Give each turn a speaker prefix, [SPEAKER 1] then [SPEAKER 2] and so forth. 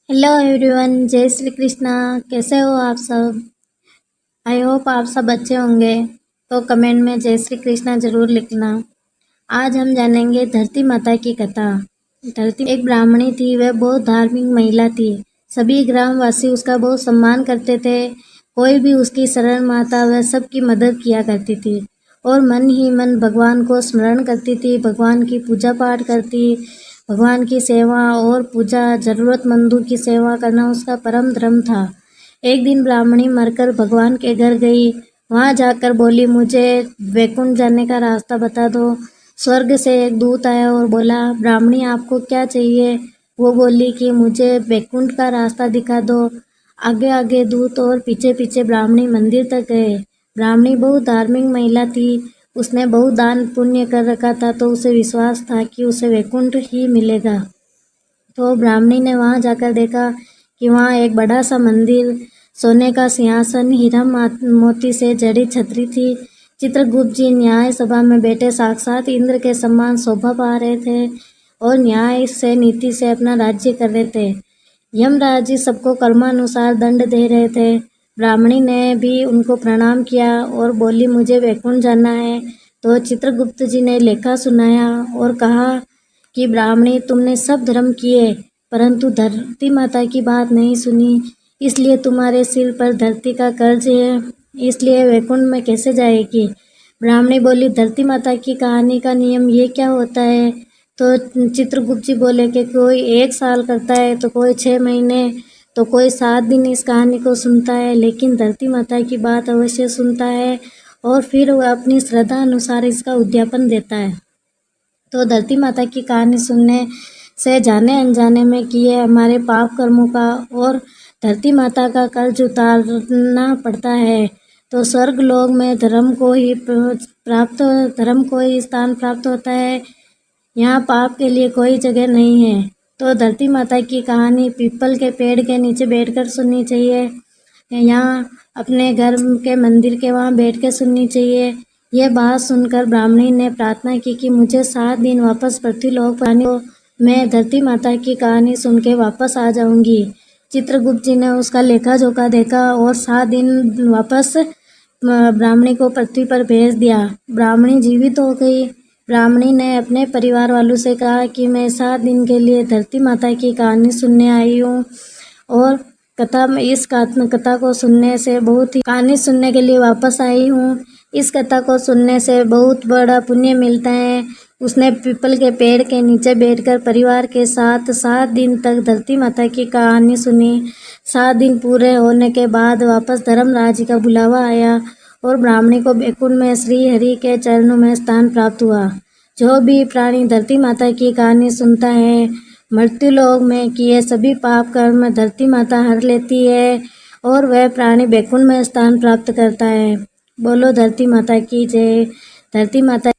[SPEAKER 1] Hello everyone, जय श्री कृष्णा। कैसे हो आप सब? आई होप आप सब अच्छे होंगे। तो कमेंट में जय श्री कृष्णा ज़रूर लिखना। आज हम जानेंगे धरती माता की कथा। धरती एक ब्राह्मणी थी, वह बहुत धार्मिक महिला थी। सभी ग्रामवासी उसका बहुत सम्मान करते थे। कोई भी उसकी शरण माता वह सबकी मदद किया करती थी और मन ही मन भगवान को स्मरण करती थी। भगवान की पूजा पाठ करती, भगवान की सेवा और पूजा, जरूरतमंदों की सेवा करना उसका परम धर्म था। एक दिन ब्राह्मणी मरकर भगवान के घर गई। वहां जाकर बोली, मुझे वैकुंठ जाने का रास्ता बता दो। स्वर्ग से एक दूत आया और बोला, ब्राह्मणी आपको क्या चाहिए? वो बोली कि मुझे वैकुंठ का रास्ता दिखा दो। आगे आगे दूत और पीछे पीछे ब्राह्मणी मंदिर तक गए। ब्राह्मणी बहुत धार्मिक महिला थी। उसने बहुत दान पुण्य कर रखा था, तो उसे विश्वास था कि उसे वैकुंठ ही मिलेगा। तो ब्राह्मणी ने वहां जाकर देखा कि वहाँ एक बड़ा सा मंदिर, सोने का सिंहासन, हीरा मोती से जड़ी छतरी थी। चित्रगुप्त जी न्याय सभा में बैठे साक्षात इंद्र के समान शोभा पा रहे थे और न्याय से, नीति से अपना राज्य कर रहे थे। यमराज जी सबको कर्मानुसार दंड दे रहे थे। ब्राह्मणी ने भी उनको प्रणाम किया और बोली, मुझे वैकुंठ जाना है। तो चित्रगुप्त जी ने लेखा सुनाया और कहा कि ब्राह्मणी, तुमने सब धर्म किए परंतु धरती माता की बात नहीं सुनी, इसलिए तुम्हारे सिर पर धरती का कर्ज है, इसलिए वैकुंठ में कैसे जाएगी? ब्राह्मणी बोली, धरती माता की कहानी का नियम ये क्या होता है? तो चित्रगुप्त जी बोले कि कोई 1 साल करता है, तो कोई 6 महीने, तो कोई 7 दिन इस कहानी को सुनता है, लेकिन धरती माता की बात अवश्य सुनता है और फिर वह अपनी श्रद्धा अनुसार इसका उद्यापन देता है। तो धरती माता की कहानी सुनने से जाने अनजाने में किए हमारे पाप कर्मों का और धरती माता का कर्ज उतारना पड़ता है। तो स्वर्ग लोक में धर्म को ही स्थान प्राप्त होता है। यहाँ पाप के लिए कोई जगह नहीं है। तो धरती माता की कहानी पीपल के पेड़ के नीचे बैठकर सुननी चाहिए, यहाँ अपने घर के मंदिर के वहाँ बैठ के सुननी चाहिए। यह बात सुनकर ब्राह्मणी ने प्रार्थना की कि मुझे 7 दिन वापस पृथ्वीलोक पाने को, मैं धरती माता की कहानी सुन के वापस आ जाऊंगी। चित्रगुप्त जी ने उसका लेखा जोखा देखा और 7 दिन वापस ब्राह्मणी को पृथ्वी पर भेज दिया। ब्राह्मणी जीवित हो गई। ब्राह्मणी ने अपने परिवार वालों से कहा कि मैं 7 दिन के लिए धरती माता की कहानी सुनने आई हूँ और इस कथा को सुनने से कहानी सुनने के लिए वापस आई हूँ। इस कथा को सुनने से बहुत बड़ा पुण्य मिलता है। उसने पीपल के पेड़ के नीचे बैठकर परिवार के साथ 7 दिन तक धरती माता की कहानी सुनी। 7 दिन पूरे होने के बाद वापस धर्मराज का बुलावा आया और ब्राह्मणी को वैकुंठ में श्री हरि के चरणों में स्थान प्राप्त हुआ। जो भी प्राणी धरती माता की कहानी सुनता है, मृत्युलोक में किए सभी पाप कर्म धरती माता हर लेती है और वह प्राणी वैकुंठ में स्थान प्राप्त करता है। बोलो धरती माता की जय। धरती माता